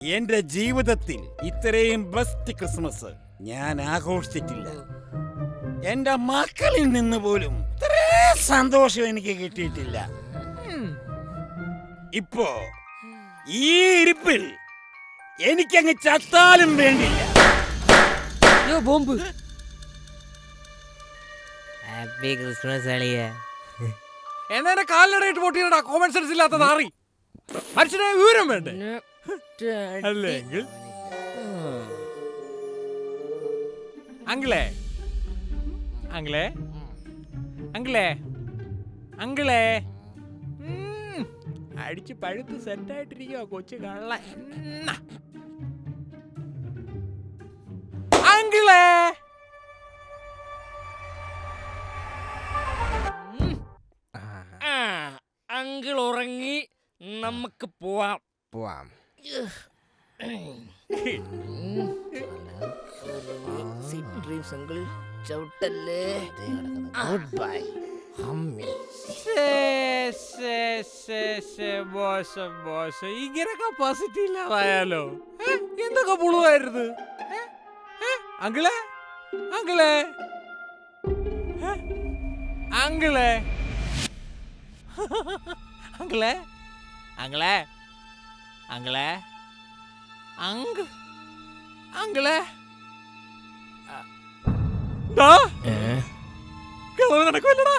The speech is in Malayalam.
എന്റെ ജീവിതത്തിൽ ഇത്രയും ബെസ്റ്റ് ക്രിസ്മസ് ഞാൻ ആഘോഷിച്ചിട്ടില്ല. എന്റെ മക്കളിൽ നിന്ന് പോലും ഇത്രയും സന്തോഷം എനിക്ക് കിട്ടിയിട്ടില്ല. ഇപ്പോ ഈ ഇരിപ്പിൽ എനിക്കങ്ങ് ചത്താലും വേണ്ടില്ല. ബോംബ്. ഹാപ്പി ക്രിസ്മസ് അളിയ. എന്നെ കാലിനടയിട്ട് പൊട്ടിയടാ കോമൺ സെൻസ് ഇല്ലാത്ത നാറി. മനുഷ്യനെ വിവരം വേണ്ടേ? അല്ലെങ്കിൽ അങ്കിളെ അങ്കിളെ അങ്കിളെ അങ്കിളെ അടിച്ച് പഴുത്ത് സെറ്റായിട്ടിരിക്കുക കൊച്ചു കള്ള. അങ്കിളെ അങ്കിൾ ഉറങ്ങി, നമുക്ക് പോവാം. പോവാം. ഡ്രീംസ് അങ്കിൾ ചവിട്ടല്ലേ. Good bye. ബോസ് ഇങ്ങനൊക്കെ പോസിറ്റീവ് ഇല്ലാതായാലോ? എന്തൊക്കെ പുളുവായിരുന്നു അങ്കിളെ. അങ്കിളെ അങ്കിളെ അങ്കിളെ അങ്കിളെ അങ്കിളെ അങ്കിളെ നടക്കുമല്ലടാ.